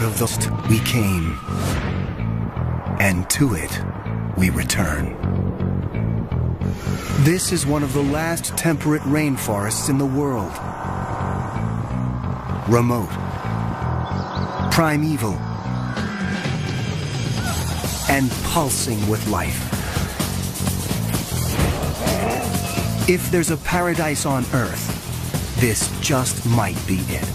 of the we came, and to it we return. This is one of the last temperate rainforests in the world. Remote, primeval, and pulsing with life. If there's a paradise on Earth, this just might be it.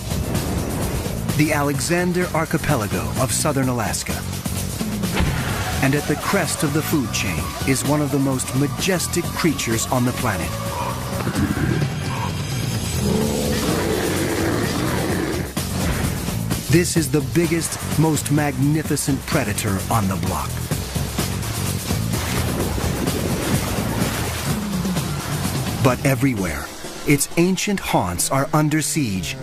The Alexander Archipelago of southern Alaska. And at the crest of the food chain is one of the most majestic creatures on the planet. This is the biggest, most magnificent predator on the block. But everywhere, its ancient haunts are under siege.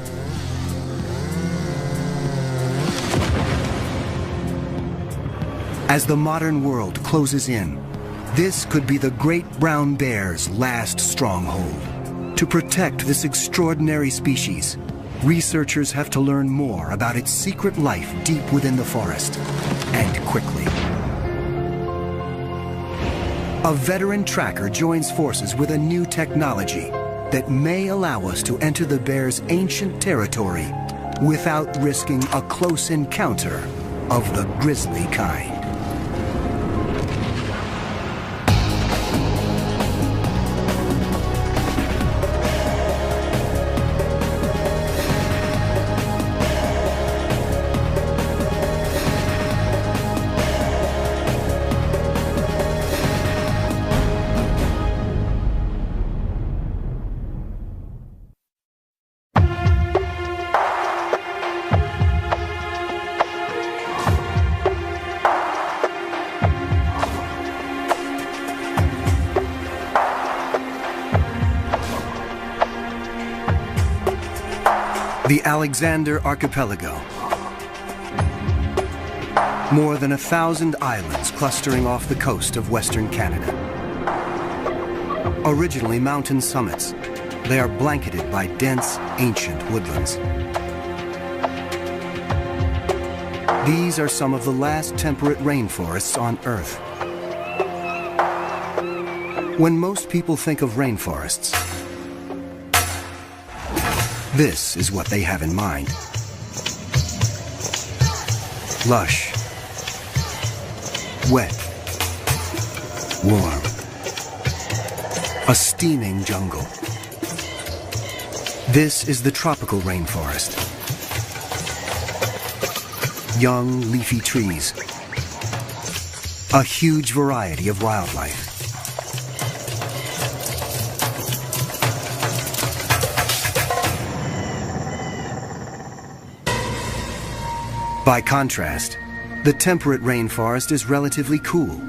As the modern world closes in, this could be the great brown bear's last stronghold. To protect this extraordinary species, researchers have to learn more about its secret life deep within the forest, and quickly. A veteran tracker joins forces with a new technology that may allow us to enter the bear's ancient territory without risking a close encounter of the grisly kind. The Alexander Archipelago. More than 1,000 islands clustering off the coast of Western Canada. Originally mountain summits, they are blanketed by dense, ancient woodlands. These are some of the last temperate rainforests on Earth. When most people think of rainforests, this is what they have in mind. Lush, wet, warm, a steaming jungle. This is the tropical rainforest. Young, leafy trees, a huge variety of wildlife. By contrast, the temperate rainforest is relatively cool.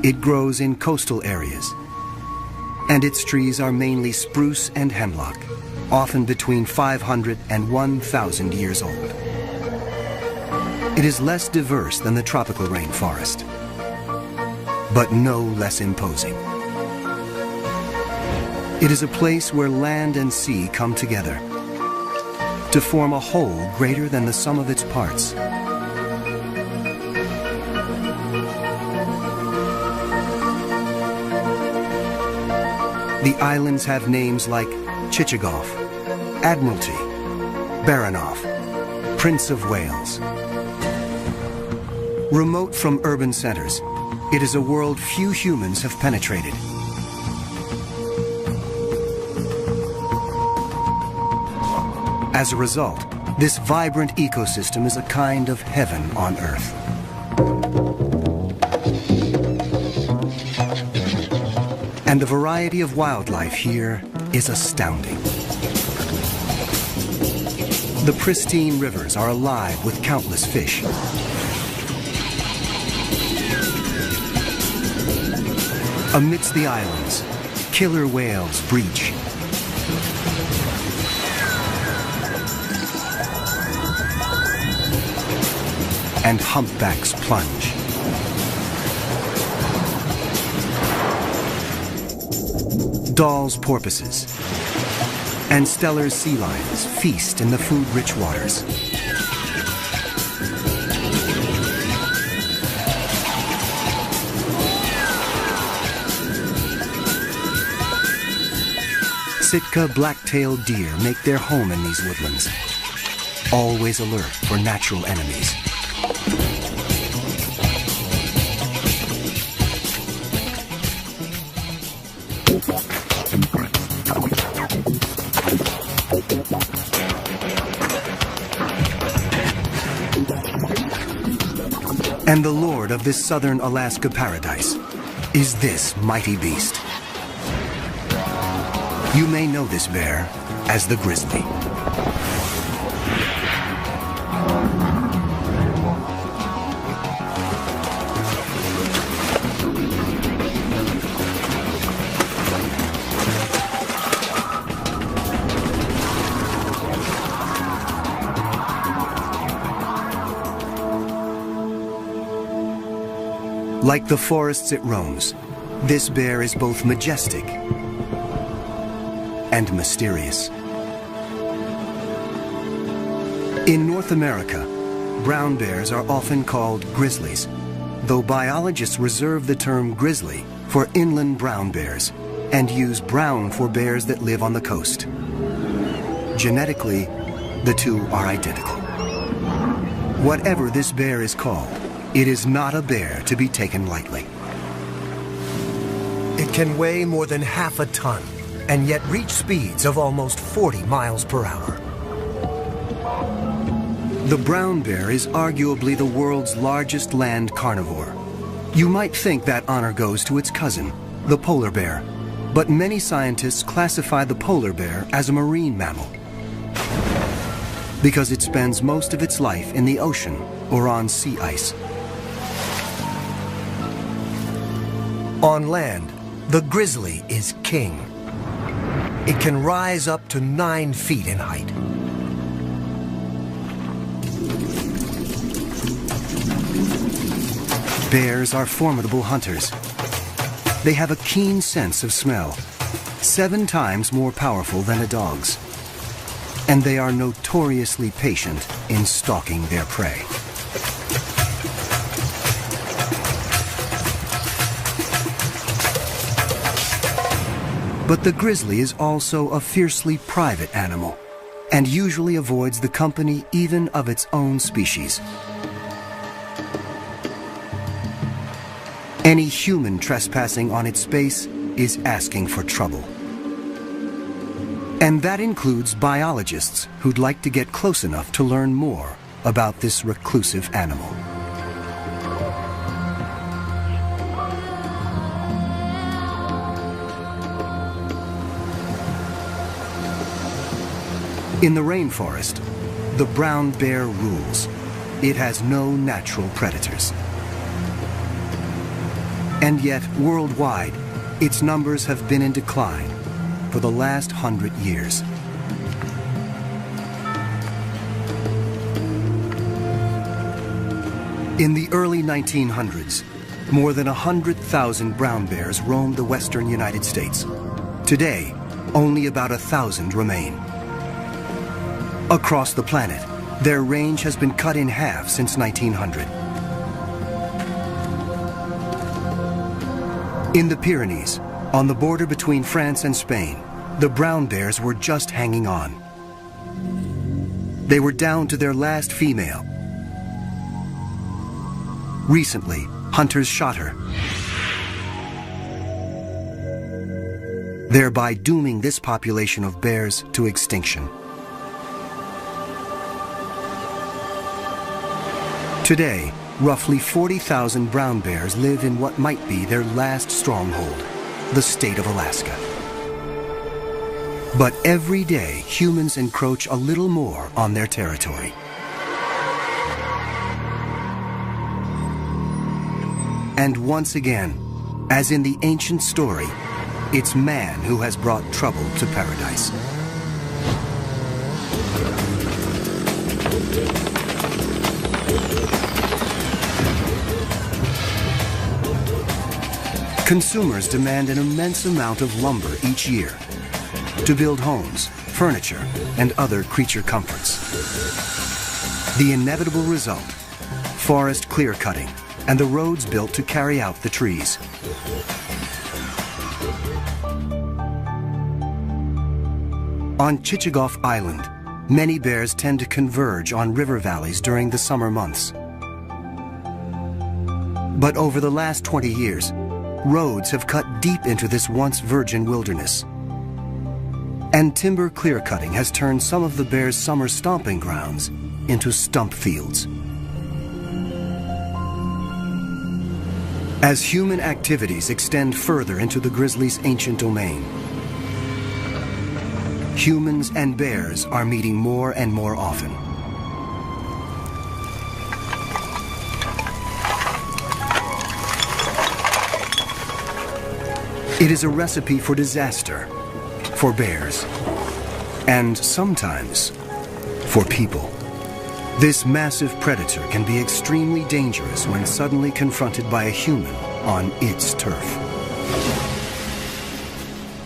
It grows in coastal areas, and its trees are mainly spruce and hemlock, often between 500 and 1,000 years old. It is less diverse than the tropical rainforest, but no less imposing. It is a place where land and sea come together to form a whole greater than the sum of its parts. The islands have names like Chichagof, Admiralty, Baranof, Prince of Wales. Remote from urban centers, it is a world few humans have penetrated. As a result, this vibrant ecosystem is a kind of heaven on Earth. And the variety of wildlife here is astounding. The pristine rivers are alive with countless fish. Amidst the islands, killer whales breach. And humpbacks plunge. Dall's porpoises and Steller's sea lions feast in the food-rich waters. Sitka black-tailed deer make their home in these woodlands, always alert for natural enemies. And the lord of this southern Alaska paradise is this mighty beast. You may know this bear as the grizzly. Like the forests it roams, this bear is both majestic and mysterious. In North America, brown bears are often called grizzlies, though biologists reserve the term grizzly for inland brown bears and use brown for bears that live on the coast. Genetically, the two are identical. Whatever this bear is called, it is not a bear to be taken lightly. It can weigh more than half a ton and yet reach speeds of almost 40 miles per hour. The brown bear is arguably the world's largest land carnivore. You might think that honor goes to its cousin, the polar bear, but many scientists classify the polar bear as a marine mammal because it spends most of its life in the ocean or on sea ice. On land, the grizzly is king. It can rise up to 9 feet in height. Bears are formidable hunters. They have a keen sense of smell, 7 times more powerful than a dog's. And they are notoriously patient in stalking their prey. But the grizzly is also a fiercely private animal and usually avoids the company even of its own species. Any human trespassing on its space is asking for trouble. And that includes biologists who'd like to get close enough to learn more about this reclusive animal. In the rainforest, the brown bear rules. It has no natural predators. And yet, worldwide, its numbers have been in decline for the last 100 years. In the early 1900s, more than 100,000 brown bears roamed the western United States. Today, only about 1,000 remain. Across the planet, their range has been cut in half since 1900. In the Pyrenees, on the border between France and Spain, the brown bears were just hanging on. They were down to their last female. Recently, hunters shot her, thereby dooming this population of bears to extinction. Today, roughly 40,000 brown bears live in what might be their last stronghold, the state of Alaska. But every day, humans encroach a little more on their territory. And once again, as in the ancient story, it's man who has brought trouble to paradise. Consumers demand an immense amount of lumber each year to build homes, furniture, and other creature comforts. The inevitable result, forest clear-cutting and the roads built to carry out the trees. On Chichagof Island, many bears tend to converge on river valleys during the summer months. But over the last 20 years, roads have cut deep into this once virgin wilderness. And timber clear-cutting has turned some of the bears' summer stomping grounds into stump fields. As human activities extend further into the grizzly's ancient domain, humans and bears are meeting more and more often. It is a recipe for disaster, for bears, and sometimes for people. This massive predator can be extremely dangerous when suddenly confronted by a human on its turf.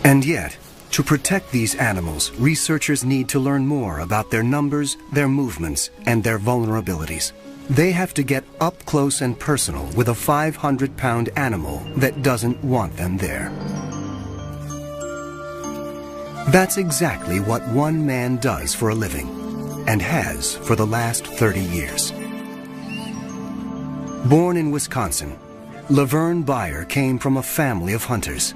And yet, to protect these animals, researchers need to learn more about their numbers, their movements, and their vulnerabilities. They have to get up close and personal with a 500-pound animal that doesn't want them there. That's exactly what one man does for a living, and has for the last 30 years. Born in Wisconsin, Laverne Beyer came from a family of hunters.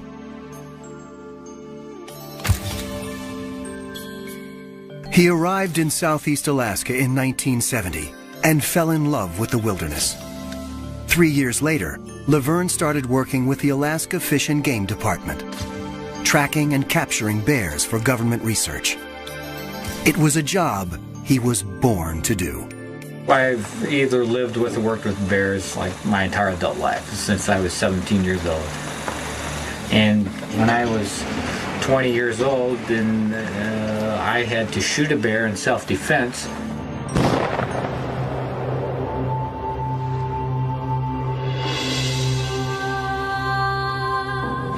He arrived in southeast Alaska in 1970 and fell in love with the wilderness. 3 years later, Laverne started working with the Alaska Fish and Game Department, tracking and capturing bears for government research. It was a job he was born to do. I've either lived with or worked with bears like my entire adult life, since I was 17 years old. And when I was 20 years old, then I had to shoot a bear in self-defense.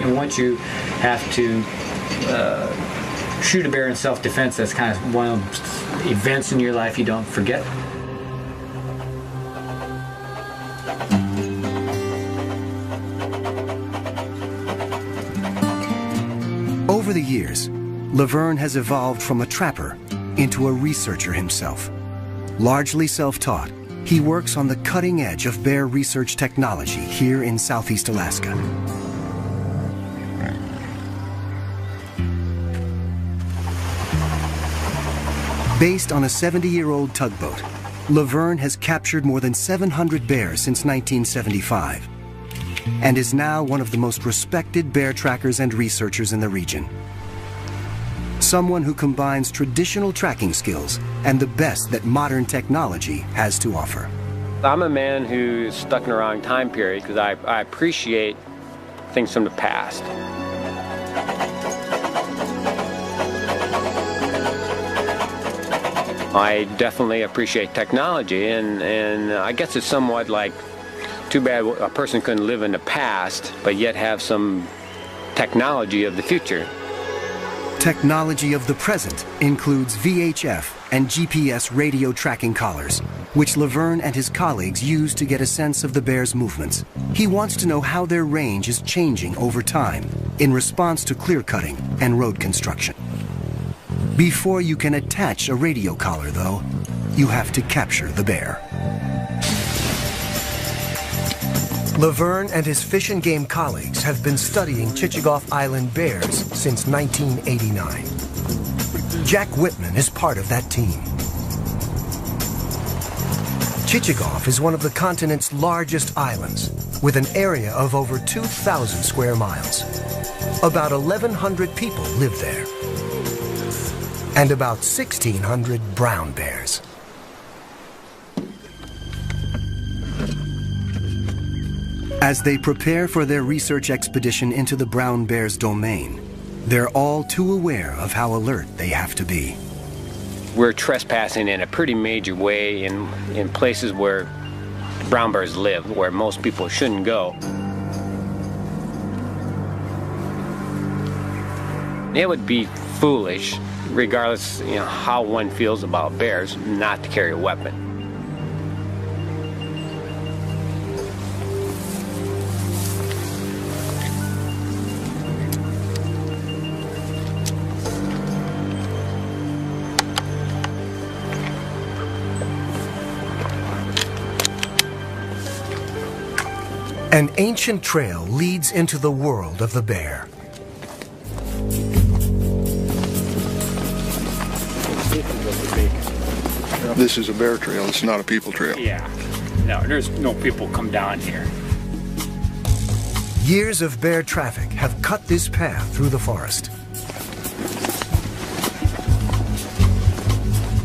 And once you have to shoot a bear in self-defense, that's kind of one of the events in your life you don't forget. Over the years, Laverne has evolved from a trapper into a researcher himself. Largely self-taught, he works on the cutting edge of bear research technology here in southeast Alaska. Based on a 70-year-old tugboat, Laverne has captured more than 700 bears since 1975 and is now one of the most respected bear trackers and researchers in the region. Someone who combines traditional tracking skills and the best that modern technology has to offer. I'm a man who's stuck in the wrong time period because I appreciate things from the past. I definitely appreciate technology, and I guess it's somewhat like, too bad a person couldn't live in the past, but yet have some technology of the future. Technology of the present includes VHF and GPS radio tracking collars, which Laverne and his colleagues use to get a sense of the bear's movements. He wants to know how their range is changing over time in response to clear cutting and road construction. Before you can attach a radio collar, though, you have to capture the bear. Laverne and his Fish and Game colleagues have been studying Chichagof Island bears since 1989. Jack Whitman is part of that team. Chichagof is one of the continent's largest islands, with an area of over 2,000 square miles. About 1,100 people live there, and about 1,600 brown bears. As they prepare for their research expedition into the brown bear's domain, they're all too aware of how alert they have to be. We're trespassing in a pretty major way in places where brown bears live, where most people shouldn't go. It would be foolish, regardless, how one feels about bears, not to carry a weapon. An ancient trail leads into the world of the bear. This is a bear trail, it's not a people trail. Yeah. No, there's no people come down here. Years of bear traffic have cut this path through the forest.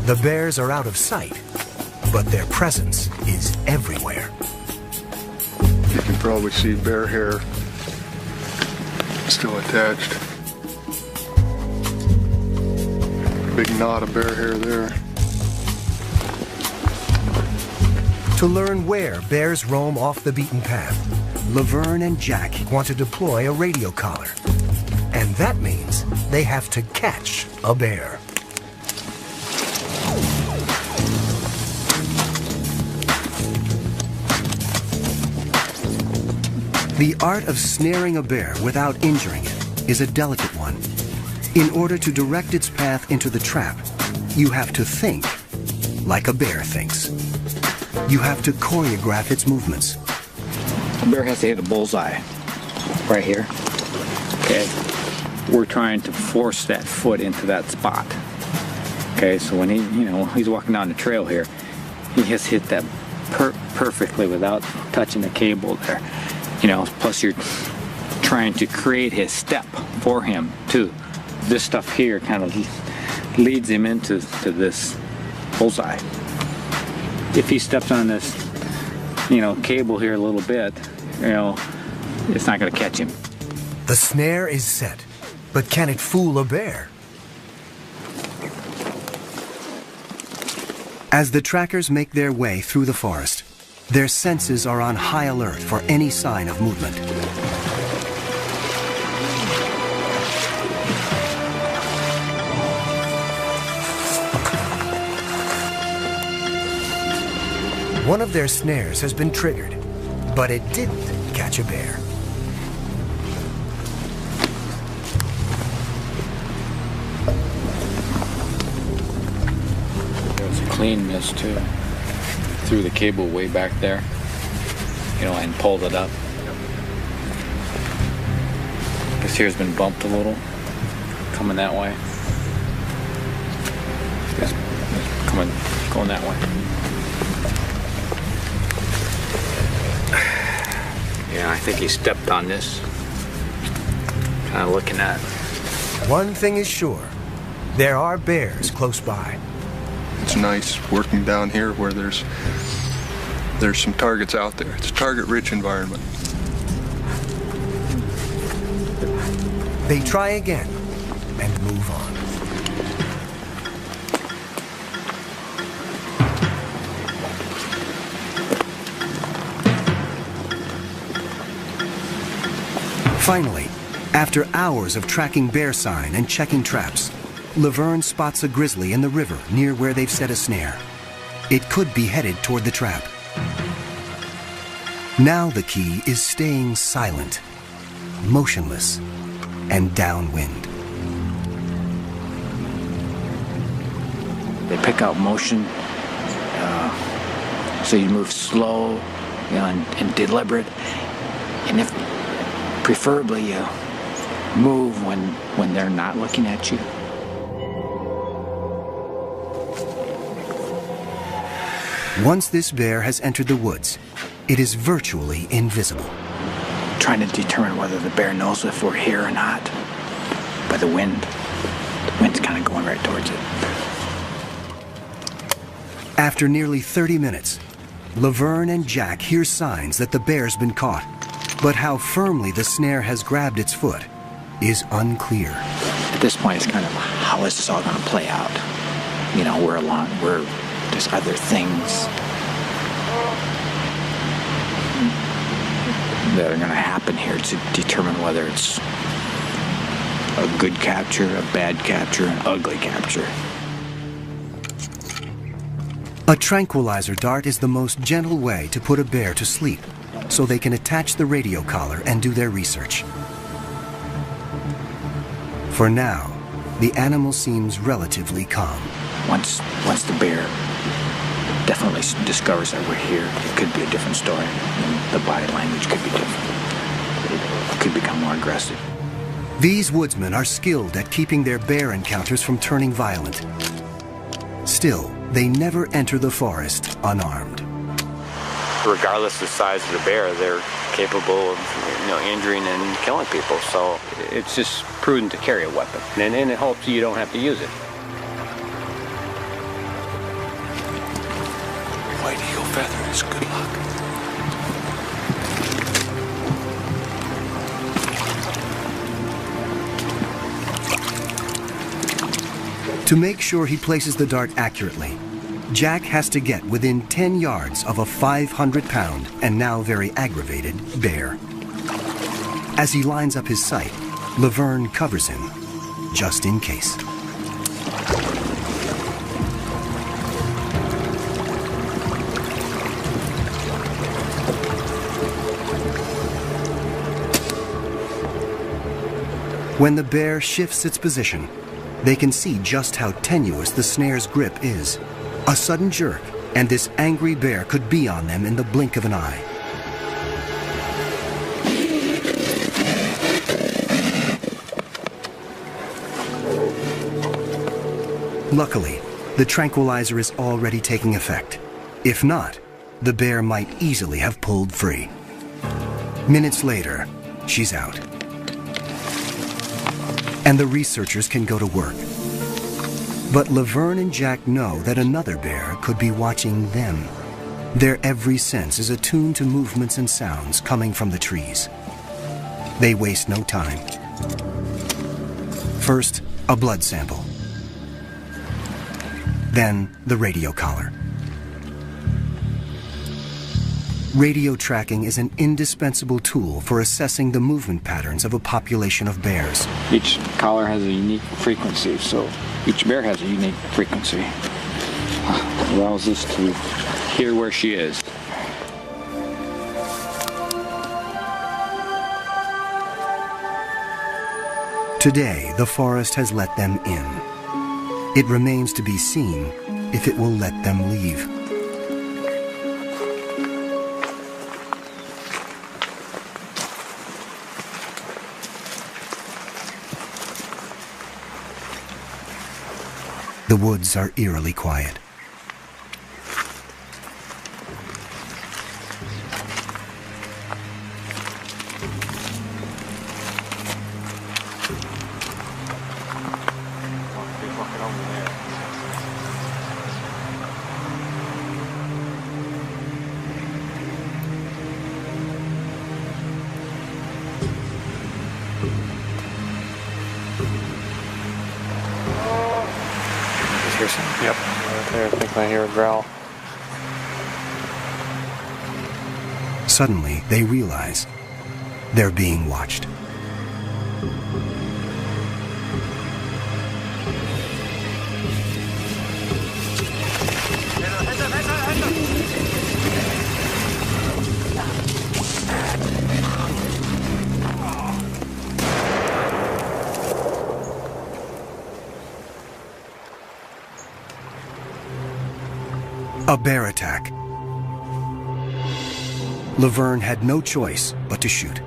The bears are out of sight, but their presence is everywhere. You can probably see bear hair still attached. Big knot of bear hair there. To learn where bears roam off the beaten path, Laverne and Jack want to deploy a radio collar. And that means they have to catch a bear. The art of snaring a bear without injuring it is a delicate one. In order to direct its path into the trap, you have to think like a bear thinks. You have to choreograph its movements. The bear has to hit a bullseye right here. Okay. We're trying to force that foot into that spot. Okay, so when he's walking down the trail here, he has hit that perfectly without touching the cable there. Plus you're trying to create his step for him too. This stuff here kind of leads him into this bullseye. If he steps on this, cable here a little bit, it's not going to catch him. The snare is set, but can it fool a bear? As the trackers make their way through the forest, their senses are on high alert for any sign of movement. One of their snares has been triggered, but it didn't catch a bear. There's a clean miss too. Threw the cable way back there, and pulled it up. This here's been bumped a little, coming that way. It's going that way. Yeah, I think he stepped on this. Kind of looking at it. One thing is sure, there are bears close by. It's nice working down here where there's some targets out there. It's a target-rich environment. They try again and move on. Finally, after hours of tracking bear sign and checking traps, Laverne spots a grizzly in the river near where they've set a snare. It could be headed toward the trap. Now the key is staying silent, motionless, and downwind. They pick out motion, so you move slow, and deliberate, and if preferably you move when they're not looking at you. Once this bear has entered the woods, it is virtually invisible. Trying to determine whether the bear knows if we're here or not by the wind. The wind's kind of going right towards it. After nearly 30 minutes, Laverne and Jack hear signs that the bear's been caught, but how firmly the snare has grabbed its foot is unclear. At this point, it's kind of, how is this all going to play out? There's other things that are going to happen here to determine whether it's a good capture, a bad capture, an ugly capture. A tranquilizer dart is the most gentle way to put a bear to sleep, so they can attach the radio collar and do their research. For now, the animal seems relatively calm. Once the bear definitely discovers that we're here, it could be a different story. The body language could be different. It could become more aggressive. These woodsmen are skilled at keeping their bear encounters from turning violent. Still, they never enter the forest unarmed. Regardless of the size of the bear, they're capable of injuring and killing people. So it's just prudent to carry a weapon, and in hopes you don't have to use it. White eagle feather is good luck. To make sure he places the dart accurately, Jack has to get within 10 yards of a 500-pound and now very aggravated bear. As he lines up his sight, Laverne covers him, just in case. When the bear shifts its position, they can see just how tenuous the snare's grip is. A sudden jerk, and this angry bear could be on them in the blink of an eye. Luckily, the tranquilizer is already taking effect. If not, the bear might easily have pulled free. Minutes later, she's out. And the researchers can go to work. But Laverne and Jack know that another bear could be watching them. Their every sense is attuned to movements and sounds coming from the trees. They waste no time. First, a blood sample. Then, the radio collar. Radio tracking is an indispensable tool for assessing the movement patterns of a population of bears. Each collar has a unique frequency, so each bear has a unique frequency. It allows us to Hear where she is. Today, the forest has let them in. It remains to be seen if it will let them leave. The woods are eerily quiet. Yep, right there. I think I hear a growl. Suddenly, they realize they're being watched. A bear attack. Laverne had no choice but to shoot.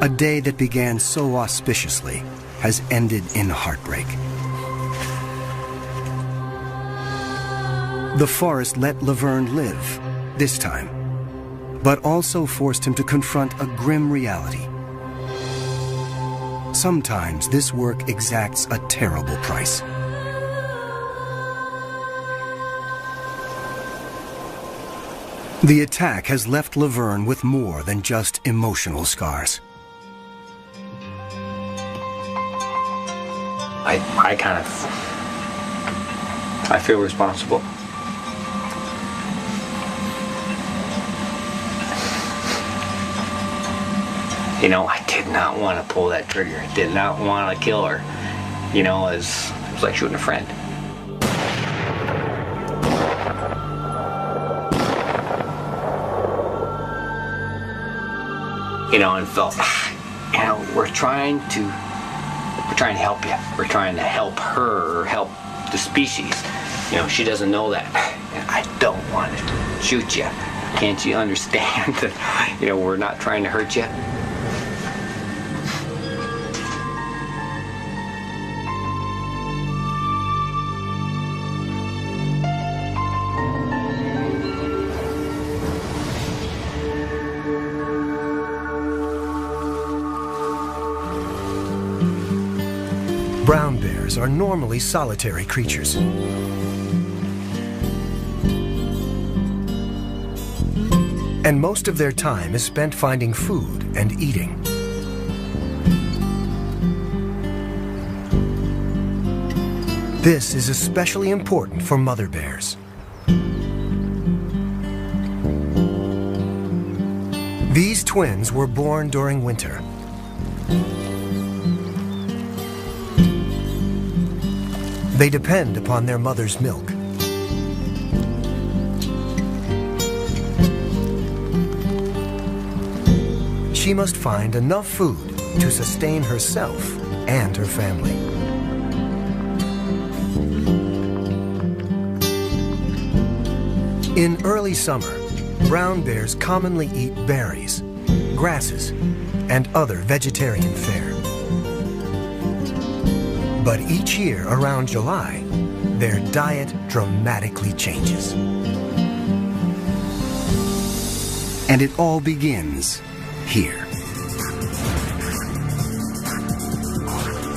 A day that began so auspiciously has ended in heartbreak. The forest let Laverne live, this time, but also forced him to confront a grim reality. Sometimes this work exacts a terrible price. The attack has left Laverne with more than just emotional scars. I feel responsible. You know, I did not want to pull that trigger. I did not want to kill her. You know, it was like shooting a friend. and felt, we're trying to help you. We're trying to help her, or help the species. She doesn't know that. I don't want to shoot you. Can't you understand that, we're not trying to hurt you? Brown bears are normally solitary creatures. And most of their time is spent finding food and eating. This is especially important for mother bears. These twins were born during winter. They depend upon their mother's milk. She must find enough food to sustain herself and her family. In early summer, brown bears commonly eat berries, grasses, and other vegetarian fare. But each year around July, their diet dramatically changes. And it all begins here.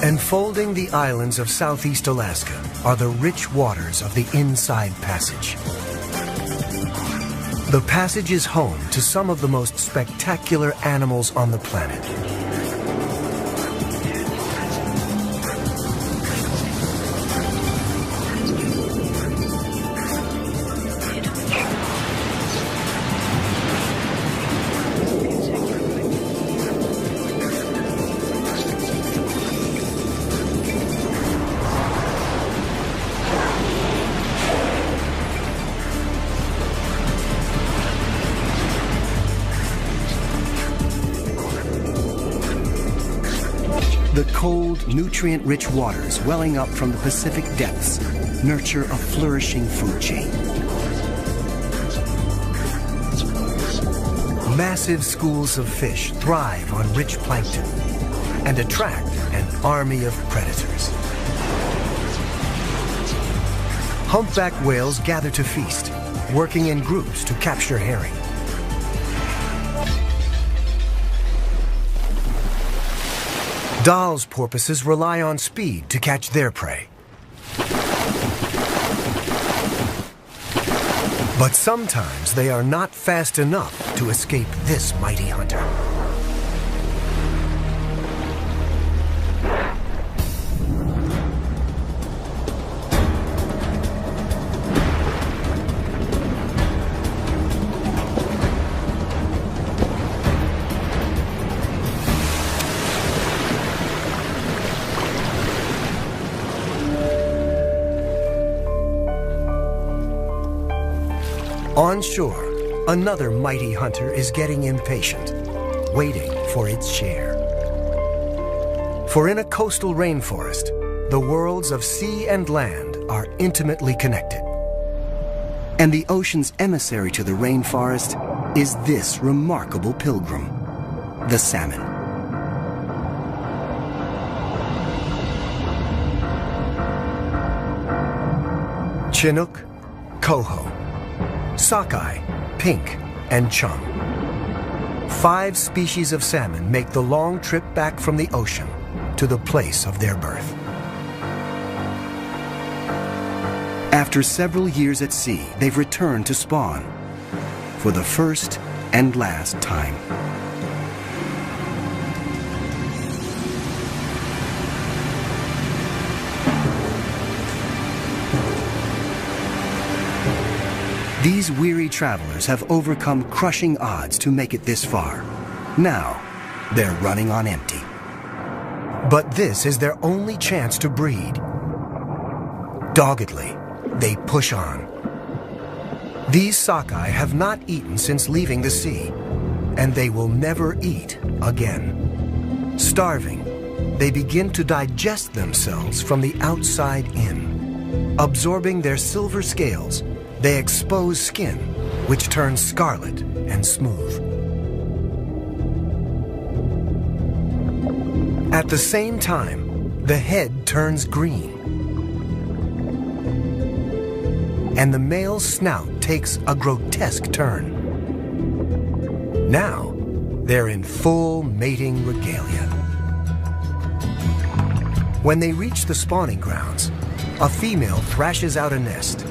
Enfolding the islands of southeast Alaska are the rich waters of the Inside Passage. The passage is home to some of the most spectacular animals on the planet. The cold, nutrient-rich waters welling up from the Pacific depths nurture a flourishing food chain. Massive schools of fish thrive on rich plankton and attract an army of predators. Humpback whales gather to feast, working in groups to capture herring. Dall's porpoises rely on speed to catch their prey. But sometimes they are not fast enough to escape this mighty hunter. On shore, another mighty hunter is getting impatient, waiting for its share. For in a coastal rainforest, the worlds of sea and land are intimately connected. And the ocean's emissary to the rainforest is this remarkable pilgrim, the salmon. Chinook, coho, sockeye, pink, and chum. 5 species of salmon make the long trip back from the ocean to the place of their birth. After several years at sea, they've returned to spawn for the first and last time. These weary travelers have overcome crushing odds to make it this far. Now, they're running on empty. But this is their only chance to breed. Doggedly, they push on. These sockeye have not eaten since leaving the sea, and they will never eat again. Starving, they begin to digest themselves from the outside in. Absorbing their silver scales, they expose skin, which turns scarlet and smooth. At the same time, the head turns green, and the male's snout takes a grotesque turn. Now, they're in full mating regalia. When they reach the spawning grounds, a female thrashes out a nest.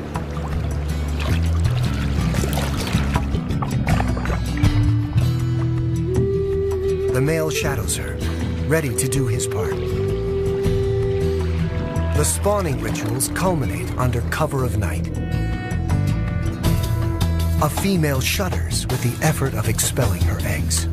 The male shadows her, ready to do his part. The spawning rituals culminate under cover of night. A female shudders with the effort of expelling her eggs.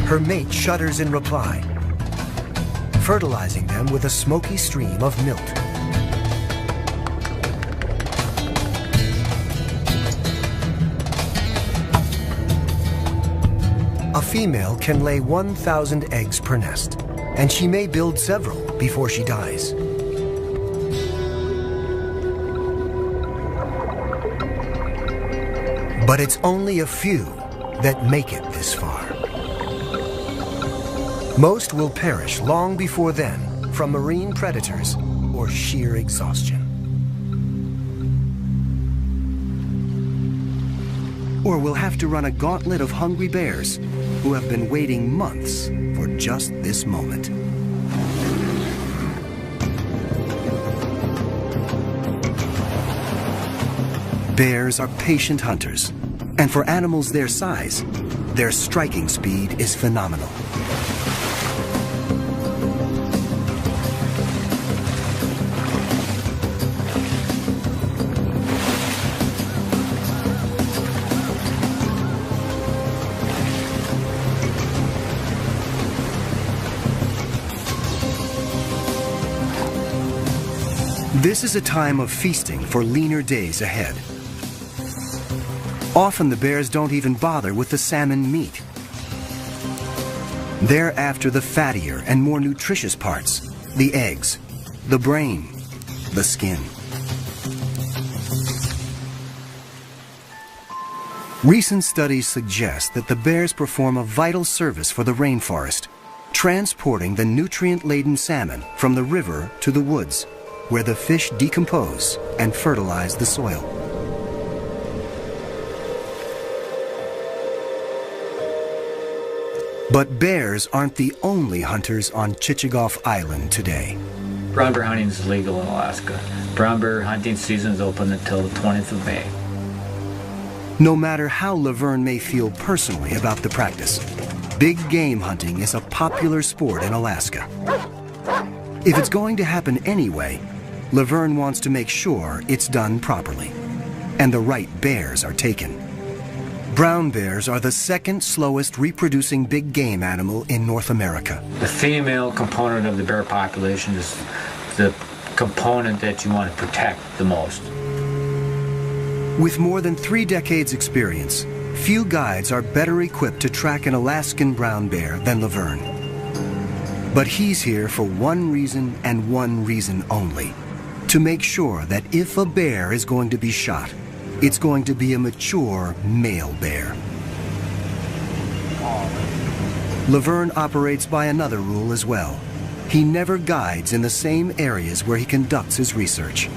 Her mate shudders in reply, fertilizing them with a smoky stream of milt. A female can lay 1,000 eggs per nest, and she may build several before she dies. But it's only a few that make it this far. Most will perish long before then from marine predators or sheer exhaustion. Or we'll have to run a gauntlet of hungry bears who have been waiting months for just this moment. Bears are patient hunters, and for animals their size, their striking speed is phenomenal. This is a time of feasting for leaner days ahead. Often the bears don't even bother with the salmon meat. They're after the fattier and more nutritious parts, the eggs, the brain, the skin. Recent studies suggest that the bears perform a vital service for the rainforest, transporting the nutrient-laden salmon from the river to the woods, where the fish decompose and fertilize the soil. But bears aren't the only hunters on Chichagof Island today. Brown bear hunting is legal in Alaska. Brown bear hunting season is open until the 20th of May. No matter how Laverne may feel personally about the practice, big game hunting is a popular sport in Alaska. If it's going to happen anyway, Laverne wants to make sure it's done properly, and the right bears are taken. Brown bears are the second slowest reproducing big game animal in North America. The female component of the bear population is the component that you want to protect the most. With more than 3 decades experience, few guides are better equipped to track an Alaskan brown bear than Laverne. But he's here for one reason and one reason only: to make sure that if a bear is going to be shot, it's going to be a mature male bear. Laverne operates by another rule as well. He never guides in the same areas where he conducts his research.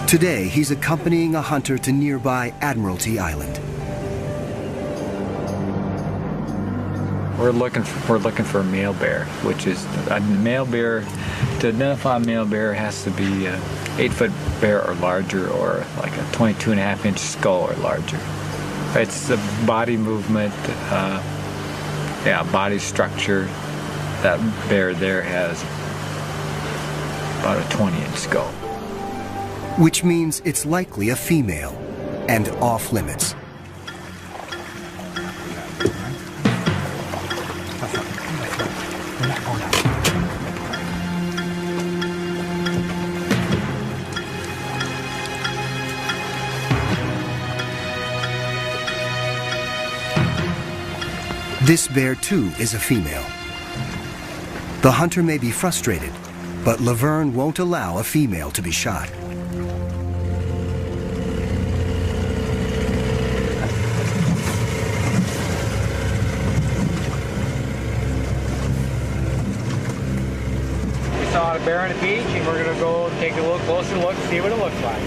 Today, he's accompanying a hunter to nearby Admiralty Island. We're looking for a male bear, which is a male bear. To identify a male bear has to be an 8-foot bear or larger, or like a 22.5-inch skull or larger. It's the body movement, body structure. That bear there has about a 20-inch skull. Which means it's likely a female and off limits. This bear too is a female. The hunter may be frustrated, but Laverne won't allow a female to be shot. We saw a bear on the beach, and we're going to go take a little closer look and see what it looks like.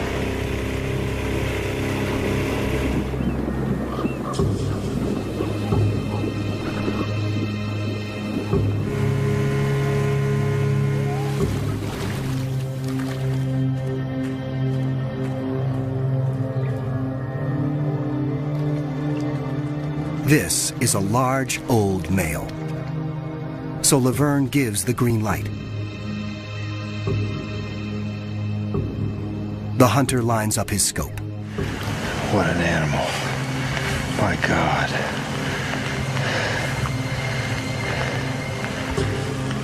This is a large, old male. So Laverne gives the green light. The hunter lines up his scope. What an animal. My God.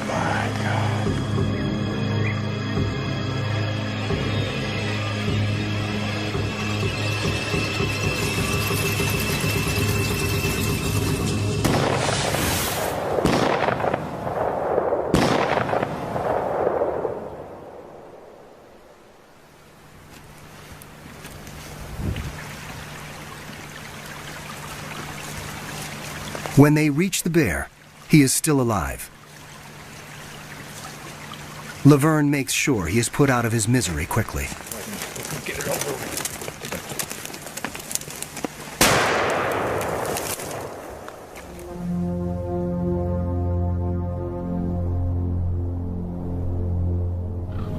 My God. When they reach the bear, he is still alive. Laverne makes sure he is put out of his misery quickly. Get it over.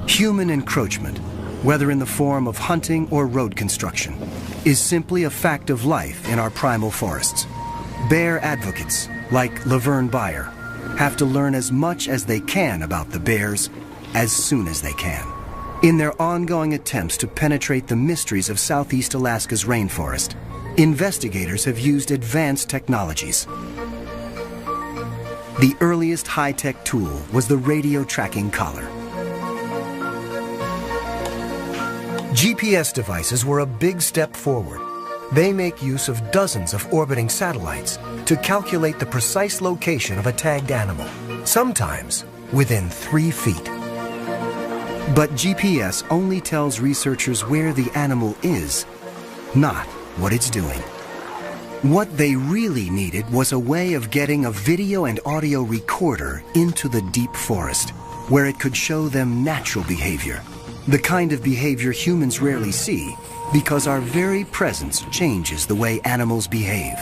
Human encroachment, whether in the form of hunting or road construction, is simply a fact of life in our primal forests. Bear advocates, like Laverne Beyer, have to learn as much as they can about the bears as soon as they can. In their ongoing attempts to penetrate the mysteries of Southeast Alaska's rainforest, investigators have used advanced technologies. The earliest high-tech tool was the radio tracking collar. GPS devices were a big step forward. They make use of dozens of orbiting satellites to calculate the precise location of a tagged animal, sometimes within 3 feet. But GPS only tells researchers where the animal is, not what it's doing. What they really needed was a way of getting a video and audio recorder into the deep forest, where it could show them natural behavior, the kind of behavior humans rarely see, because our very presence changes the way animals behave.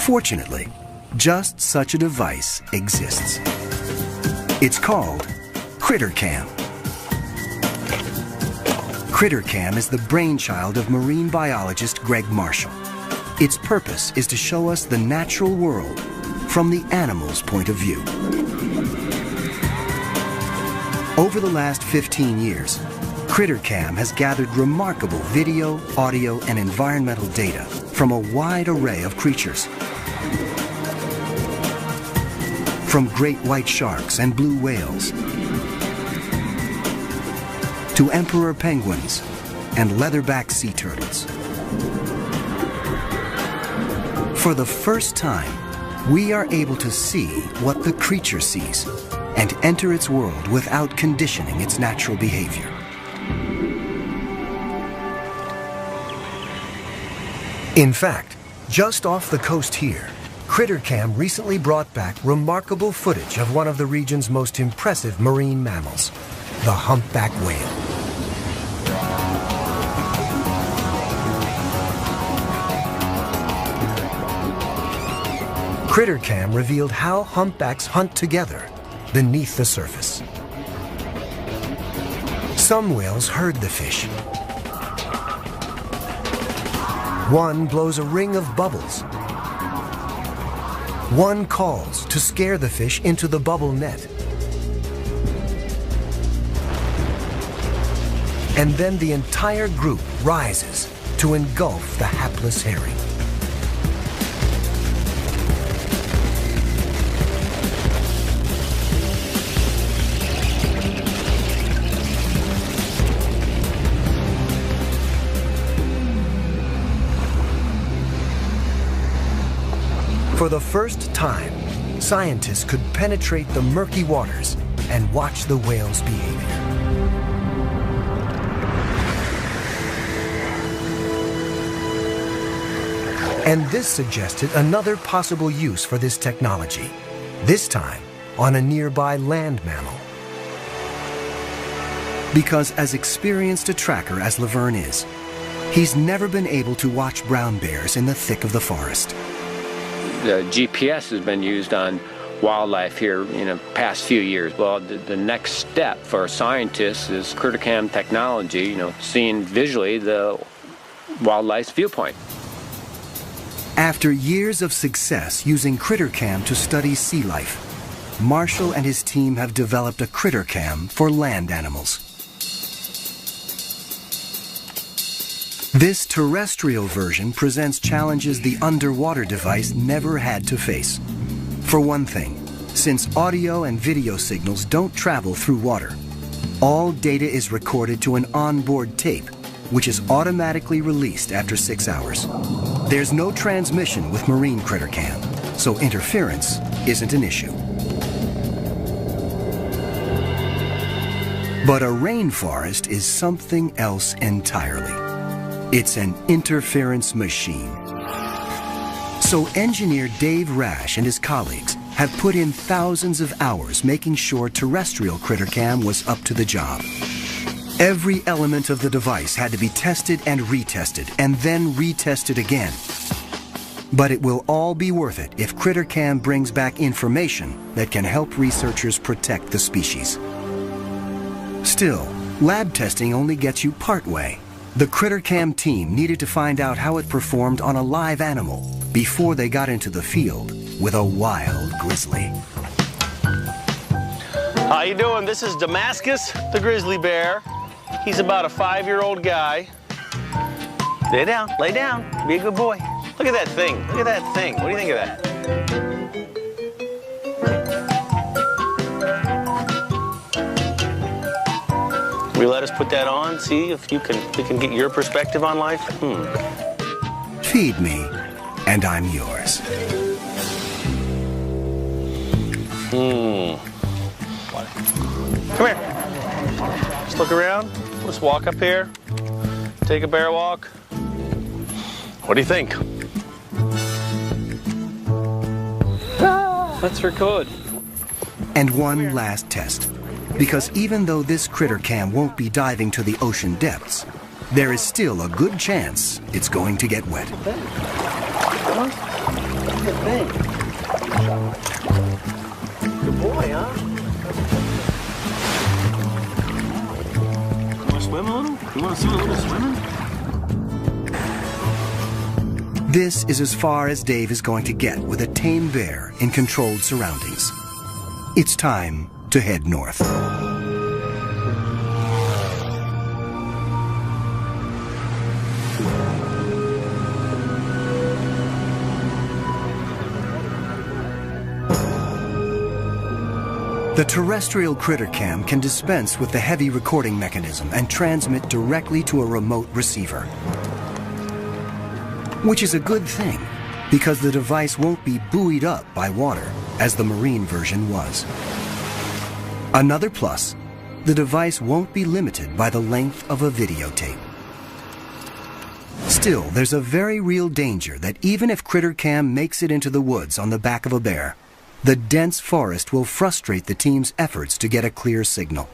Fortunately, just such a device exists. It's called CritterCam. CritterCam is the brainchild of marine biologist Greg Marshall. Its purpose is to show us the natural world from the animal's point of view. Over the last 15 years, CritterCam has gathered remarkable video, audio, and environmental data from a wide array of creatures. From great white sharks and blue whales, to emperor penguins and leatherback sea turtles. For the first time, we are able to see what the creature sees and enter its world without conditioning its natural behavior. In fact, just off the coast here, CritterCam recently brought back remarkable footage of one of the region's most impressive marine mammals, the humpback whale. CritterCam revealed how humpbacks hunt together beneath the surface. Some whales herd the fish. One blows a ring of bubbles. One calls to scare the fish into the bubble net. And then the entire group rises to engulf the hapless herring. For the first time, scientists could penetrate the murky waters and watch the whale's behavior. And this suggested another possible use for this technology, this time on a nearby land mammal. Because as experienced a tracker as Laverne is, he's never been able to watch brown bears in the thick of the forest. The GPS has been used on wildlife here in the past few years. Well, the next step for scientists is critter cam technology, seeing visually the wildlife's viewpoint. After years of success using critter cam to study sea life, Marshall and his team have developed a critter cam for land animals. This terrestrial version presents challenges the underwater device never had to face. For one thing, since audio and video signals don't travel through water, all data is recorded to an onboard tape, which is automatically released after 6 hours. There's no transmission with marine critter cam, so interference isn't an issue. But a rainforest is something else entirely. It's an interference machine. So engineer Dave Rash and his colleagues have put in thousands of hours making sure terrestrial critter cam was up to the job. Every element of the device had to be tested and retested, and then retested again. But it will all be worth it if critter cam brings back information that can help researchers protect the species. Still, lab testing only gets you part way. The critter cam team needed to find out how it performed on a live animal before they got into the field with a wild grizzly. How you doing? This is Damascus, the grizzly bear. He's about a 5-year-old guy. Lay down, be a good boy. Look at that thing, look at that thing. What do you think of that? Will you let us put that on, see if we can get your perspective on life? Feed me, and I'm yours. Come here. Just look around. Let's walk up here. Take a bear walk. What do you think? Let's record. And one last test. Because even though this critter cam won't be diving to the ocean depths, there is still a good chance it's going to get wet. Good boy, huh? You want to swim a little? You want to see a little swimming? This is as far as Dave is going to get with a tame bear in controlled surroundings. It's time to head north. The terrestrial critter cam can dispense with the heavy recording mechanism and transmit directly to a remote receiver. Which is a good thing, because the device won't be buoyed up by water, as the marine version was. Another plus, the device won't be limited by the length of a videotape. Still, there's a very real danger that even if critter cam makes it into the woods on the back of a bear, the dense forest will frustrate the team's efforts to get a clear signal.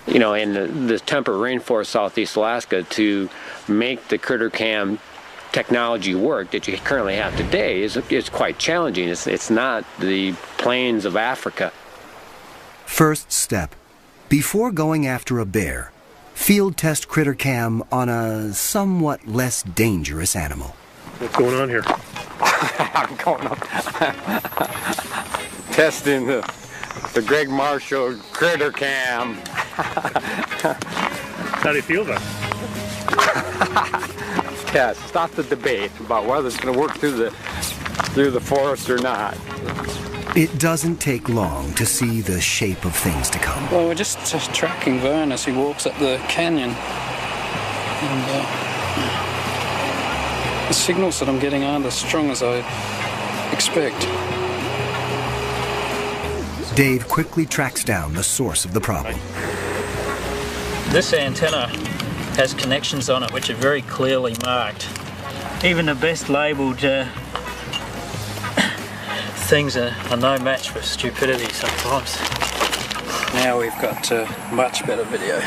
In the temperate rainforest, southeast Alaska, to make the critter cam technology work that you currently have today is quite challenging. It's not the plains of Africa. First step, before going after a bear, field test critter cam on a somewhat less dangerous animal. What's going on here? I'm going up testing the Greg Marshall critter cam. How do you feel about it? Yeah, stop the debate about whether it's going to work through the forest or not. It doesn't take long to see the shape of things to come. Well, we're just tracking Vern as he walks up the canyon. And The signals that I'm getting aren't as strong as I expect. Dave quickly tracks down the source of the problem. This antenna has connections on it which are very clearly marked. Even the best labelled things are no match for stupidity sometimes. Now we've got much better video.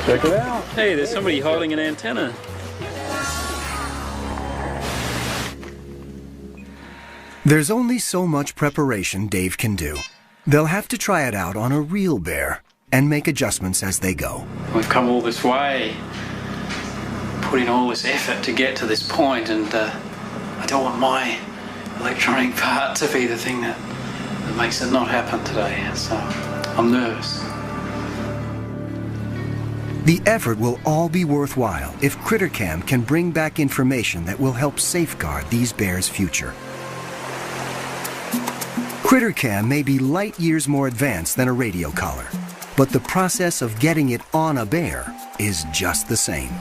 Check it out. Hey, there's somebody holding an antenna. There's only so much preparation Dave can do. They'll have to try it out on a real bear and make adjustments as they go. We've come all this way, put in all this effort to get to this point, and I don't want my electronic part to be the thing that makes it not happen today, so I'm nervous. The effort will all be worthwhile if CritterCam can bring back information that will help safeguard these bears' future. CritterCam may be light years more advanced than a radio collar, but the process of getting it on a bear is just the same.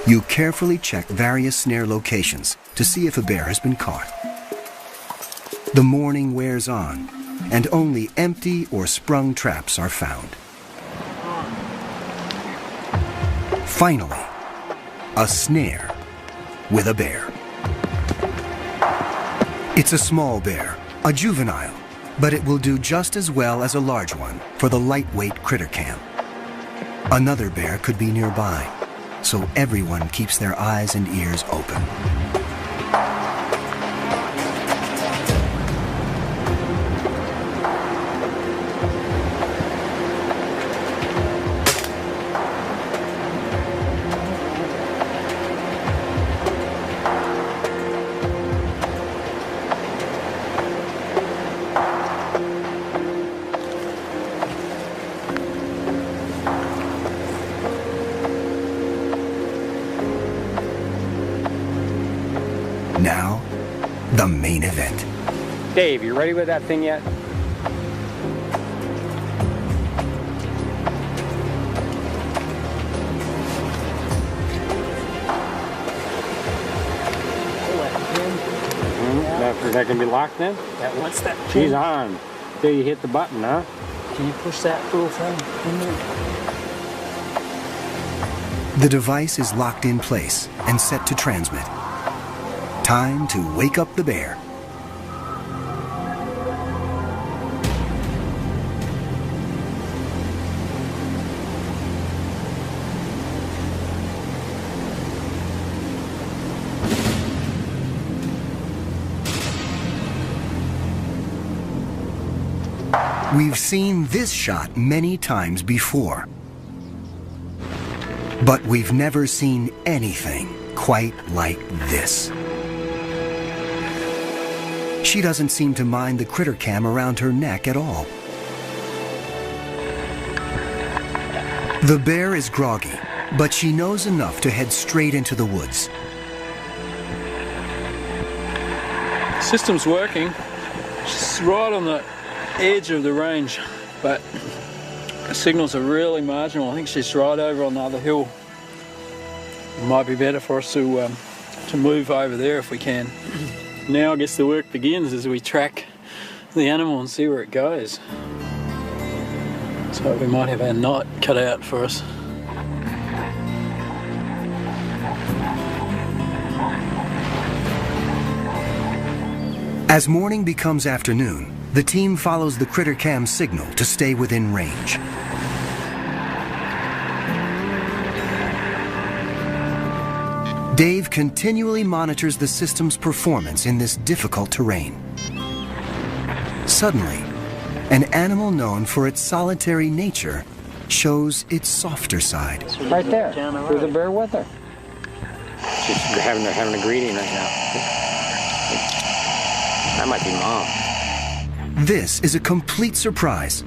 You carefully check various snare locations to see if a bear has been caught. The morning wears on, and only empty or sprung traps are found. Finally, a snare with a bear. It's a small bear, a juvenile, but it will do just as well as a large one for the lightweight CritterCam. Another bear could be nearby, so everyone keeps their eyes and ears open. Now, the main event. Dave, you ready with that thing yet? That can be locked in? What's that? She's on. Till you hit the button, huh? Can you push that little thing in there? The device is locked in place and set to transmit. Time to wake up the bear. We've seen this shot many times before, but we've never seen anything quite like this. She doesn't seem to mind the CritterCam around her neck at all. The bear is groggy, but she knows enough to head straight into the woods. The system's working. She's right on the edge of the range, but the signals are really marginal. I think she's right over on the other hill. It might be better for us to move over there if we can. Now I guess the work begins as we track the animal and see where it goes. So we might have our night cut out for us. As morning becomes afternoon, the team follows the CritterCam signal to stay within range. Dave continually monitors the system's performance in this difficult terrain. Suddenly, an animal known for its solitary nature shows its softer side. Right there. There's a bear with her. She's having a greeting right now. That might be Mom. This is a complete surprise.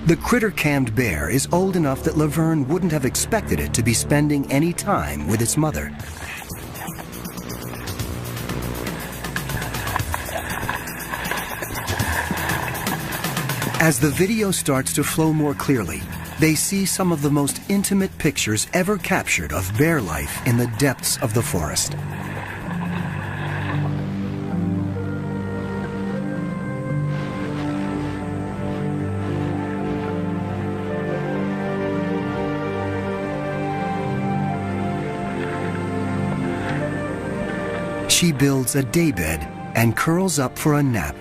The critter-cammed bear is old enough that Laverne wouldn't have expected it to be spending any time with its mother. As the video starts to flow more clearly, they see some of the most intimate pictures ever captured of bear life in the depths of the forest. She builds a daybed and curls up for a nap.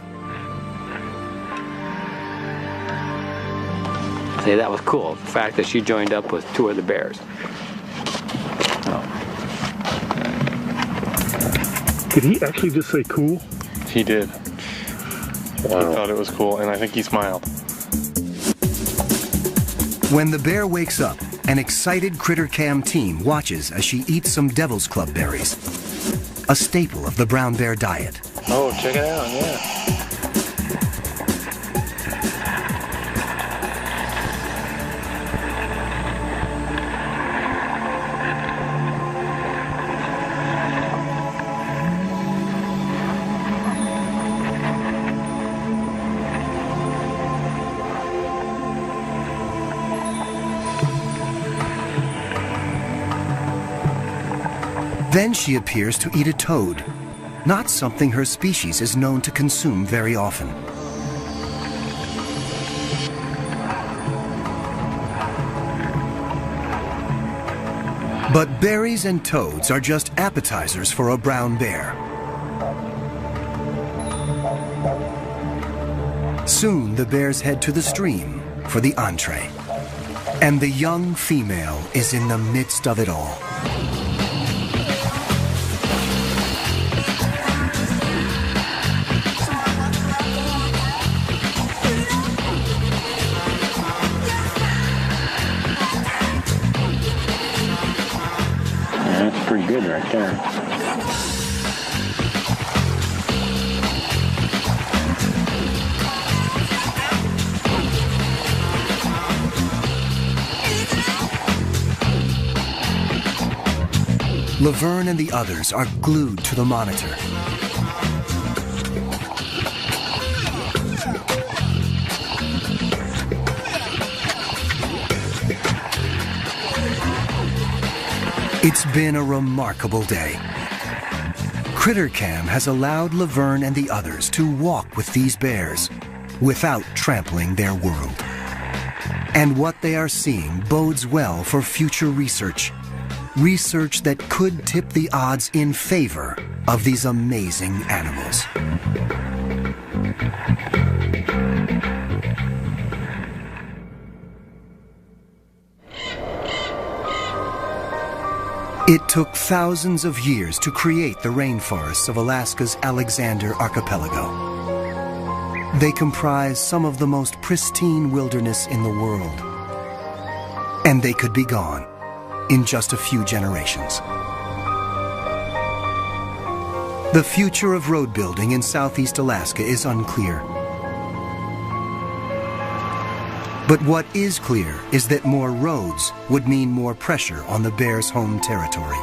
See, that was cool. The fact that she joined up with two of the bears. Did he actually just say cool? He did. Wow. He thought it was cool, and I think he smiled. When the bear wakes up, an excited Critter Cam team watches as she eats some Devil's Club berries, a staple of the brown bear diet. Oh, check it out, yeah. Then she appears to eat a toad, not something her species is known to consume very often. But berries and toads are just appetizers for a brown bear. Soon the bears head to the stream for the entree. And the young female is in the midst of it all. That's pretty good right there. Laverne and the others are glued to the monitor. It's been a remarkable day. CritterCam has allowed Laverne and the others to walk with these bears without trampling their world. And what they are seeing bodes well for future research. Research that could tip the odds in favor of these amazing animals. It took thousands of years to create the rainforests of Alaska's Alexander Archipelago. They comprise some of the most pristine wilderness in the world. And they could be gone in just a few generations. The future of road building in southeast Alaska is unclear. But what is clear is that more roads would mean more pressure on the bear's home territory.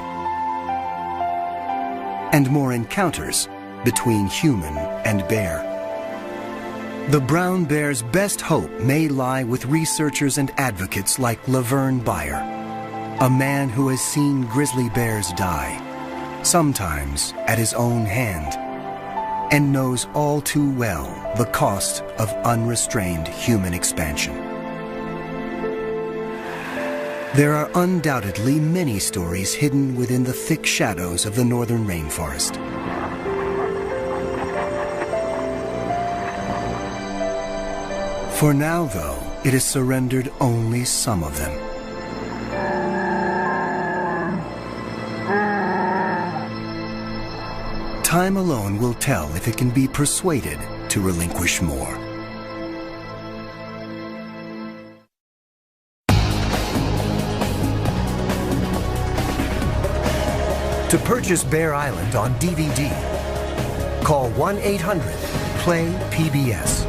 And more encounters between human and bear. The brown bear's best hope may lie with researchers and advocates like Laverne Beyer, a man who has seen grizzly bears die, sometimes at his own hand, and knows all too well the cost of unrestrained human expansion. There are undoubtedly many stories hidden within the thick shadows of the northern rainforest. For now, though, it has surrendered only some of them. Time alone will tell if it can be persuaded to relinquish more. To purchase Bear Island on DVD, call 1-800-PLAY-PBS.